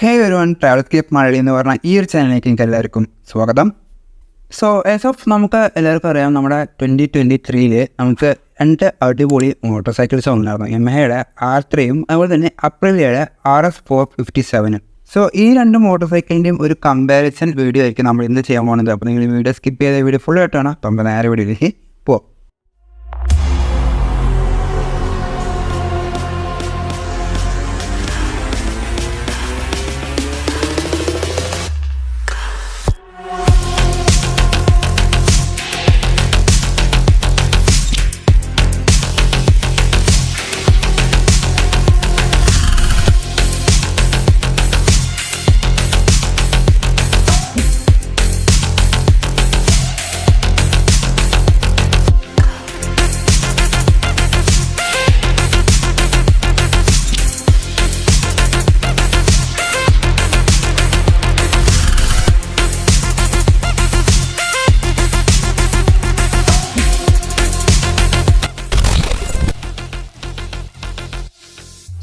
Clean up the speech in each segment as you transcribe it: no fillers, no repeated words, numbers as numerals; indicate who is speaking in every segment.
Speaker 1: ഹേ everyone, ട്രാവൽസ്കേപ്പ് Malayali എന്ന് പറഞ്ഞാൽ ഈ ഒരു ചാനലിലേക്ക് നിങ്ങൾക്ക് എല്ലാവർക്കും സ്വാഗതം. സോ ആസ് ഓഫ് നമുക്ക് എല്ലാവർക്കും അറിയാം, നമ്മുടെ 2023 നമുക്ക് രണ്ട് അടിപൊളി മോട്ടോർ സൈക്കിൾസ് ഉണ്ടായിരുന്നു. യമഹയുടെ R3യും അതുപോലെ തന്നെ അപ്രിലിയയുടെ RS457. സോ ഈ രണ്ട് മോട്ടോർ സൈക്കിളിൻ്റെയും ഒരു കമ്പാരിസൺ വീഡിയോ ആയിരിക്കും നമ്മൾ ഇന്ന് ചെയ്യാൻ പോകുന്നത്. അപ്പോൾ നിങ്ങൾ വീഡിയോ സ്കിപ്പ് ചെയ്ത വീഡിയോ ഫുൾ ആയിട്ടാണ് നമ്മൾ നേരെ വീഡിയോയിലേക്ക് പോകാം.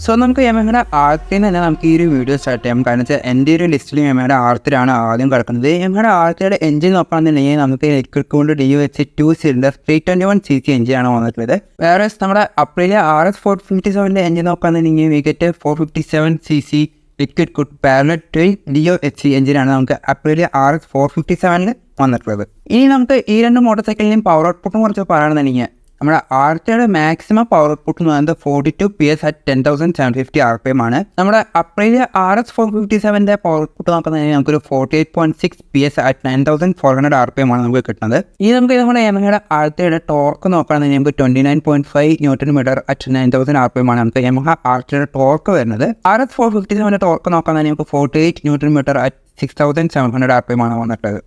Speaker 1: സോ നമുക്ക് യമഹയുടെ R3 തന്നെ നമുക്ക് ഈ ഒരു വീഡിയോ സ്റ്റാർട്ട് ചെയ്യാം. കാരണം വെച്ചാൽ എൻ്റെ ഒരു ലിസ്റ്റിൽ യമഹയുടെ R3 ആണ് ആദ്യം കിടക്കുന്നത്. യമഹയുടെ R3യുടെ എഞ്ചിൻ നോക്കുകയാണെന്നുണ്ടെങ്കിൽ നമുക്ക് ഇലക്ട്രിക് കൊണ്ട് DU2 സിലിണ്ടർ 321cc എഞ്ചിനാണ് വന്നിട്ടുള്ളത്. വേറെ നമ്മുടെ അപ്രിലിയ RS457 എഞ്ചിൻ നോക്കുകയാണെന്നുണ്ടെങ്കിൽ wicket 457cc liquid could parallel twin DOHC എഞ്ചിനാണ് നമുക്ക് അപ്രിലിയ RS457 വന്നിട്ടുള്ളത്. ഇനി നമുക്ക് ഈ രണ്ട് മോട്ടോർ സൈക്കിളിൻ്റെയും പവർ ഔട്ട്പുട്ടിനെ കുറിച്ച് പറയുകയാണെന്നുണ്ടെങ്കിൽ നമ്മുടെ R3യുടെ മാക്സിമം പവർ ഔട്ട്പുട്ട് എന്ന് പറയുന്നത് 42 PS at 10,750 RPM ആണ്. നമ്മുടെ അപ്രിലിയ RS457 പവർ ഔട്ട്പുട്ട് നോക്കുന്നതിന് നമുക്കൊരു 48.6 PS at 9,400 RPM ആണ് നമുക്ക് കിട്ടുന്നത്. ഇനി നമുക്ക് നമ്മുടെ യമഹയുടെ R3യുടെ ടോർക്ക് നോക്കുകയാണെങ്കിൽ നമുക്ക് 29.5 Nm at 9,000 RPM ആണ് നമുക്ക് യമഹ R3യുടെ ടോർക്ക് വരുന്നത്. RS457 ടോർക്ക് നോക്കുകയാണെങ്കിൽ നമുക്ക് 48 Nm at 6,700 RPM ആണ് വന്നിട്ടുള്ളത്.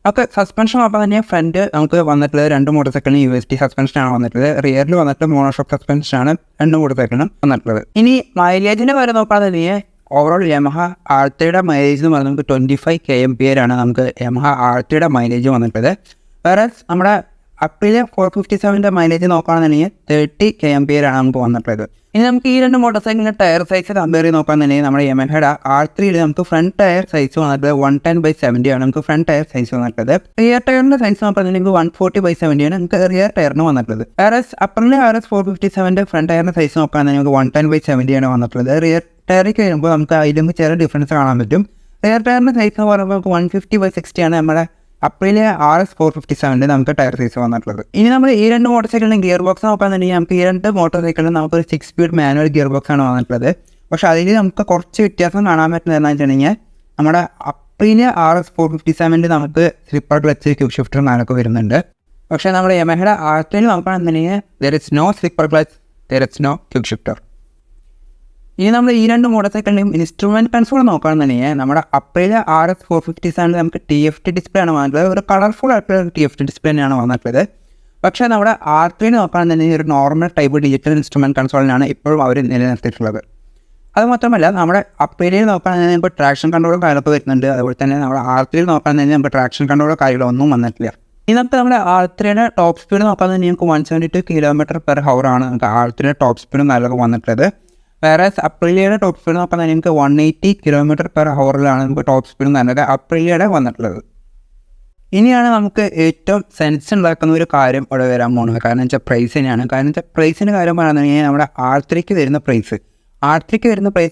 Speaker 1: ഒക്കെ സസ്പെൻഷൻ നോക്കാൻ തന്നെ ഫ്രണ്ട് നമുക്ക് വന്നിട്ടുള്ളത് രണ്ട് മോട്ടോർ സൈക്കിളിന് USD സസ്പെൻഷനാണ് വന്നിട്ടുള്ളത്. റിയറിൽ വന്നിട്ട് മോണോഷോക്ക് സസ്പെൻഷനാണ് രണ്ട് മോട്ടോർ സൈക്കിളിനും വന്നിട്ടുള്ളത്. ഇനി മൈലേജിൻ്റെ കാര്യം നോക്കുകയാണെന്നുണ്ടെങ്കിൽ ഓവറോൾ യമഹ R3യുടെ മൈലേജ് എന്ന് പറഞ്ഞാൽ നമുക്ക് 25 kmph ആണ് നമുക്ക് യമഹ R3യുടെ മൈലേജ് വന്നിട്ടുള്ളത്. വേറെ നമ്മുടെ അപ്രിലിയ 457 മൈലേജ് നോക്കുകയാണെന്നുണ്ടെങ്കിൽ 30 kmph ആണ് നമുക്ക് വന്നിട്ടുള്ളത്. ഇനി നമുക്ക് ഈ രണ്ട് മോട്ടോർ സൈക്കിളിൻ്റെ ടയർ സൈസ് കമ്പയർ ചെയ്ത് നോക്കുകയാണെന്നുണ്ടെങ്കിൽ നമ്മുടെ യമഹയുടെ R3യിൽ നമുക്ക് ഫ്രണ്ട് ടയർ സൈസ് വന്നിട്ടുള്ളത് 110/70 ആണ് നമുക്ക് ഫ്രണ്ട് ടയർ സൈസ് വന്നിട്ടുള്ളത്. റിയർ ടയറിൻ്റെ സൈസ് നോക്കുകയാണെന്നുണ്ടെങ്കിൽ 140/70 ആണ് നമുക്ക് റിയർ ടയറിന് വന്നിട്ടുള്ളത്. വേറെ അപ്രിലിയ RS457 ഫ്രണ്ട് ടയറിൻ്റെ സൈസ് നോക്കുകയാണെന്നുണ്ടെങ്കിൽ നമുക്ക് 110/70 ആണ് വന്നിട്ടുള്ളത്. റിയർ ടയറിലേക്ക് വരുമ്പോൾ നമുക്ക് അതിലും ചെറിയ ഡിഫറൻസ് കാണാൻ പറ്റും. റിയർ ടയറിൻ്റെ സൈസ് എന്ന് പറയുമ്പോൾ നമുക്ക് 150/60 ആണ് നമ്മുടെ അപ്രിലിയ RS457 നമുക്ക് ടയർ സൈസ് വന്നിട്ടുള്ളത്. ഇനി നമ്മൾ ഈ രണ്ട് മോട്ടോർ സൈക്കിളിന് ഗിയർ ബോക്സ് നോക്കുകയാണെന്നുണ്ടെങ്കിൽ നമുക്ക് ഈ രണ്ട് മോട്ടോർ സൈക്കിളിന് നമുക്കൊരു 6 സ്പീഡ് മാനുവൽ ഗിയർ ബോക്സ് ആണ് വന്നിട്ടുള്ളത്. പക്ഷേ അതിൽ നമുക്ക് കുറച്ച് വ്യത്യാസം കാണാൻ പറ്റുന്നത് എന്താണെന്ന് വെച്ചിട്ടുണ്ടെങ്കിൽ നമ്മുടെ അപ്രിലിയ RS457 നമുക്ക് സ്ലിപ്പർ ക്ലച്ച് ക്യൂബ് ഷിഫ്റ്റർ നാലൊക്കെ വരുന്നുണ്ട്. പക്ഷേ നമ്മുടെ യമഹയുടെ R3 നോക്കുകയാണെന്നുണ്ടെങ്കിൽ there is no slipper clutch, there is no quick shifter. ഇനി നമ്മൾ ഈ രണ്ട് മോട്ടോർ സൈക്കിളിൻ്റെയും ഇൻസ്ട്രുമെൻറ്റ് കൺസോൾ നോക്കുകയാണെന്നുണ്ടെങ്കിൽ നമ്മുടെ അപ്രിലിയ RS457 നമുക്ക് TFT ഡിസ്പ്ലേ ആണ് വന്നിട്ടുള്ളത്. ഒരു കളർഫുൾ ആയിട്ടുള്ള TFT ഡിസ്പ്ലേ തന്നെയാണ് വന്നിട്ടുള്ളത്. പക്ഷേ നമ്മുടെ R3 നോക്കുകയാണെന്നുണ്ടെങ്കിൽ ഒരു നോർമൽ ടൈപ്പ് ഡിജിറ്റൽ ഇൻസ്ട്രുമെൻറ്റ് കൺസോളിനാണ് ഇപ്പോഴും അവർ നിലനിർത്തിയിട്ടുള്ളത്. അത് മാത്രമല്ല നമ്മുടെ അപ്രിലിയയിൽ നോക്കുകയാണെന്നുണ്ടെങ്കിൽ നമുക്ക് ട്രാക്ഷൻ കൺട്രോളും കാര്യങ്ങളൊക്കെ വരുന്നുണ്ട്. അതുപോലെ തന്നെ നമ്മുടെ R3യിൽ നോക്കുകയാണെന്നുണ്ടെങ്കിൽ നമുക്ക് ട്രാക്ഷൻ കൺട്രോളോ കാര്യങ്ങളൊന്നും വന്നിട്ടില്ല. ഇനി നമുക്ക് നമ്മുടെ R3യുടെ ടോപ്പ് സ്പീഡ് നോക്കുകയാണെന്നുണ്ടെങ്കിൽ നമുക്ക് 172 km/h ആണ് നമുക്ക് R3യുടെ ടോപ്പ് സ്പീഡ് നല്ലതൊക്കെ വന്നിട്ടുള്ളത്. വേറെ അപ്രിലിയയുടെ ടോപ്പ് സ്പീഡ് നോക്കുകയാണെങ്കിൽ നമുക്ക് 180 km/h നമുക്ക് ടോപ്പ് സ്പീഡ് നല്ലത് അപ്രിലിയയുടെ വന്നിട്ടുള്ളത്. ഇനിയാണ് നമുക്ക് ഏറ്റവും സെൻസ് ഉണ്ടാക്കുന്ന ഒരു കാര്യം ഇവിടെ വരാൻ പോകുന്നത്. കാരണം വെച്ചാൽ പ്രൈസ് തന്നെയാണ്. കാരണം വെച്ചാൽ പ്രൈസിൻ്റെ കാര്യം പറയുകയാണെന്നുണ്ടെങ്കിൽ നമ്മുടെ R3ക്ക് വരുന്ന പ്രൈസ്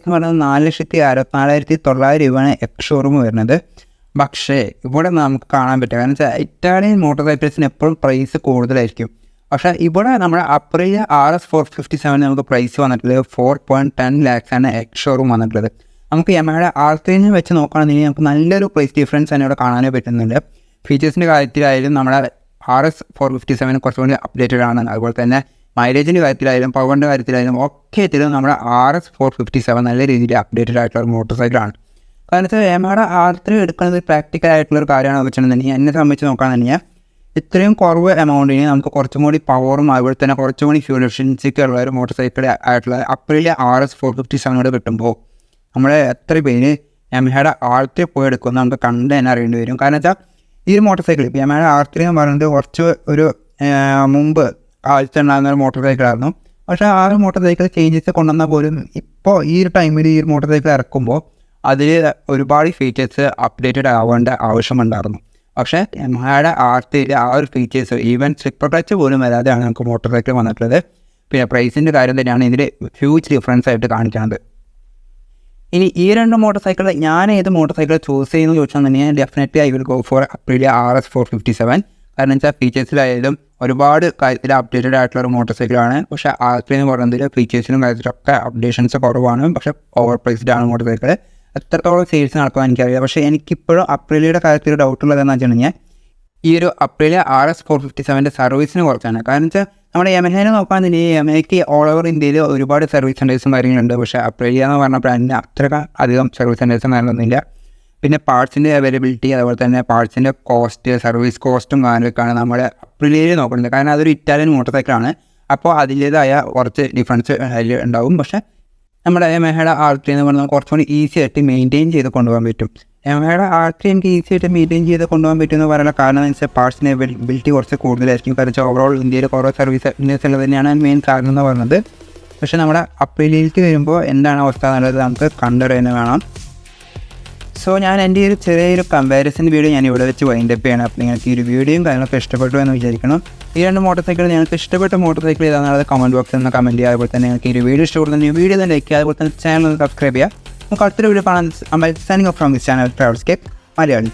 Speaker 1: എന്ന് പറയുന്നത് 4,64,900 രൂപയാണ് എക്സ്-ഷോറൂം വരുന്നത്. പക്ഷേ ഇവിടെ നമുക്ക് കാണാൻ പറ്റുക കാരണം വെച്ചാൽ ഇറ്റാലിയൻ മോട്ടോർ സൈക്കിൾസിന് എപ്പോഴും പ്രൈസ് കൂടുതലായിരിക്കും. പക്ഷേ ഇവിടെ നമ്മുടെ അപ്രിലിയ RS457 നമുക്ക് പ്രൈസ് വന്നിട്ടുള്ളത് 4.10 lakhs ആണ് എക്സ്-ഷോറൂം വന്നിട്ടുള്ളത്. നമുക്ക് യമഹയുടെ R3 വെച്ച് നോക്കുകയാണെന്നുണ്ടെങ്കിൽ നമുക്ക് നല്ലൊരു പ്രൈസ് ഡിഫറൻസ് തന്നെ ഇവിടെ കാണാനേ പറ്റുന്നുണ്ട്. ഫീച്ചേഴ്സിൻ്റെ കാര്യത്തിലായാലും നമ്മുടെ RS457 കുറച്ചുകൂടി അപ്ഡേറ്റഡ് ആണ്. അതുപോലെ തന്നെ മൈലേജിൻ്റെ കാര്യത്തിലായാലും പവറിൻ്റെ കാര്യത്തിലായാലും ഒക്കെ എത്തിയത് നമ്മുടെ RS457 നല്ല രീതിയിൽ അപ്ഡേറ്റഡ് ആയിട്ടുള്ള ഒരു മോട്ടോർ സൈക്കിളാണ്. കാരണം വെച്ചാൽ യമഹയുടെ R3 എടുക്കുന്നത് പ്രാക്ടിക്കൽ ആയിട്ടുള്ളൊരു കാര്യമാണ് വെച്ചിട്ടുണ്ടെങ്കിൽ എന്നെ സംബന്ധിച്ച് നോക്കുകയാണെന്നുണ്ടെങ്കിൽ ഇത്രയും കുറവ് എമൗണ്ടിന് നമുക്ക് കുറച്ചും കൂടി പവറും അതുപോലെ തന്നെ കുറച്ചും കൂടി ഫ്യൂൽ എഫിഷ്യൻസിക്ക് ഉള്ള ഒരു മോട്ടോർ സൈക്കിൾ ആയിട്ടുള്ള അപ്രിലിയ RS457 കിട്ടുമ്പോൾ നമ്മൾ എത്ര പേര് യമഹയുടെ R3 പോയി എടുക്കുമെന്ന് നമുക്ക് കണ്ട് തന്നെ അറിയേണ്ടി വരും. കാരണം വെച്ചാൽ ഈ ഒരു മോട്ടോർ സൈക്കിൾ ഇപ്പോൾ യമഹയുടെ R3 എന്ന് പറയുന്നത് കുറച്ച് ഒരു മുമ്പ് ആഴ്ചയുണ്ടാകുന്ന ഒരു മോട്ടോർ സൈക്കിളായിരുന്നു. പക്ഷേ ആ ഒരു മോട്ടോർ സൈക്കിൾ ചേഞ്ചസ് കൊണ്ടുവന്നാൽ പോലും ഇപ്പോൾ ഈ ഒരു ടൈമിൽ ഈ ഒരു മോട്ടോർ സൈക്കിൾ ഇറക്കുമ്പോൾ അതിൽ ഒരുപാട് ഫീച്ചേഴ്സ് അപ്ഡേറ്റഡ് ആവേണ്ട ആവശ്യമുണ്ടായിരുന്നു. പക്ഷേ യമഹയുടെ ആർത്തിയിൽ ആ ഒരു ഫീച്ചേഴ്സ് ഈവൻ സ്ലിപ്പർ ടച്ച് പോലും വരാതെയാണ് നമുക്ക് മോട്ടോർ സൈക്കിൾ വന്നിട്ടുള്ളത്. പിന്നെ പ്രൈസിൻ്റെ കാര്യം തന്നെയാണ് ഇതിൽ ഹ്യൂജ് ഡിഫറൻസ് ആയിട്ട് കാണിക്കുന്നത്. ഇനി ഈ രണ്ട് മോട്ടോർ സൈക്കിൾ ഞാൻ ഏത് മോട്ടോർ സൈക്കിൾ ചൂസ് ചെയ്യുന്നു ചോദിച്ചാൽ തന്നെ definitely I will go for Aprilia RS 457. കാരണം വെച്ചാൽ ഫീച്ചേഴ്സിലായാലും ഒരുപാട് കാര്യത്തിൽ അപ്ഡേറ്റഡ് ആയിട്ടുള്ള ഒരു മോട്ടോർ സൈക്കിളാണ്. പക്ഷേ R3 എന്ന് പറയുന്നതിൽ ഫീച്ചേഴ്സിനും കാര്യത്തിലൊക്കെ അപ്ഡേഷൻസ് കുറവാണ്. പക്ഷേ ഓവർ പ്രൈസ്ഡ് ആണ് മോട്ടോർ സൈക്കിൾ. എത്രത്തോളം സെയിൽസ് നടക്കുമെന്ന് എനിക്കറിയാം. പക്ഷേ എനിക്കിപ്പോഴും അപ്രീലിയയുടെ കാര്യത്തിൽ ഡൗട്ടുള്ളതെന്ന് വെച്ചിട്ടുണ്ടെങ്കിൽ ഈ ഒരു അപ്രീലിയ RS 457 സർവീസിന് കുറച്ചാണ്. കാരണം വെച്ചാൽ നമ്മുടെ യമഹേനെ നോക്കുകയാണെന്നുണ്ടെങ്കിൽ യമഹയ്ക്ക് ഓൾ ഓവർ ഇന്ത്യയിൽ ഒരുപാട് സർവീസ് സെൻറ്റേഴ്സും കാര്യങ്ങളുണ്ട്. പക്ഷേ അപ്രീലിയ എന്ന് പറഞ്ഞ ബ്രാൻഡിന് അത്ര അധികം സർവീസ് സെൻറ്റേഴ്സും കാര്യങ്ങളൊന്നുമില്ല. പിന്നെ പാർട്സിൻ്റെ അവൈലബിലിറ്റി, അതുപോലെ തന്നെ പാർട്സിൻ്റെ കോസ്റ്റ്, സർവീസ് കോസ്റ്റും കാര്യമൊക്കെയാണ് നമ്മുടെ അപ്രീലിയയിൽ നോക്കുന്നത്. കാരണം അതൊരു ഇറ്റാലിയൻ മോട്ടോർ സൈക്കിളാണ്. അപ്പോൾ അതിൻ്റേതായ കുറച്ച് ഡിഫറൻസ് അതിൽ ഉണ്ടാവും. പക്ഷേ നമ്മുടെ യമഹയുടെ R3 എന്ന് പറഞ്ഞാൽ കുറച്ചുകൂടി ഈസി ആയിട്ട് മെയിൻറ്റെയിൻ ചെയ്ത് കൊണ്ടുപോകാൻ പറ്റും. യമഹയുടെ R3 എനിക്ക് ഈസി ആയിട്ട് മെയിൻറ്റെയിൻ ചെയ്ത് കൊണ്ടുപോകാൻ പറ്റുമെന്ന് പറയാനുള്ള കാരണം എന്ന് വെച്ചാൽ പാർട്സിൻ്റെ അവൈലബിലിറ്റി കുറച്ച് കൂടുതലായിരിക്കും. കാരണം ഓവറോൾ ഇന്ത്യയിൽ കുറേ സർവീസ് ഉള്ളത് തന്നെയാണ് മെയിൻ കാരണം എന്ന് പറയുന്നത്. പക്ഷേ നമ്മുടെ അപ്രീലിയയിലേക്ക് വരുമ്പോൾ എന്താണ് അവസ്ഥ എന്നുള്ളത് നമുക്ക് കണ്ടറിയാൻ വേണം. സോ ഞാൻ എൻ്റെ ഒരു ചെറിയൊരു കമ്പാരിസൺ വീഡിയോ ഞാൻ ഇവിടെ വെച്ച് വൈൻഡപ്പ് ചെയ്യണം. അപ്പോൾ നിങ്ങൾക്ക് ഈ ഒരു വീഡിയോയും കാര്യങ്ങളൊക്കെ ഇഷ്ടപ്പെട്ടു എന്ന് വിചാരിക്കണം. ഈ രണ്ട് മോട്ടോർ സൈക്കിൾ നിങ്ങൾക്ക് ഇഷ്ടപ്പെട്ട മോട്ടോർ സൈക്കിൾ ഏതാണെന്നുള്ളത് കമൻറ്റ് ബോക്സിൽ നിന്ന് കമൻറ്റ് ചെയ്യുക. അതുപോലെ തന്നെ നിങ്ങൾക്ക് ഈ ഒരു വീഡിയോ ഇഷ്ടപ്പെടുന്ന വീഡിയോ തന്നെ ലൈക്ക് ചെയ്യുക. അതുപോലെ തന്നെ ചാനൽ ഒന്ന് സബ്സ്ക്രൈബ് ചെയ്യുക. നമുക്ക് അടുത്തൊരു വീഡിയോ കാണാൻ signing off from this channel Travelscape Malayali.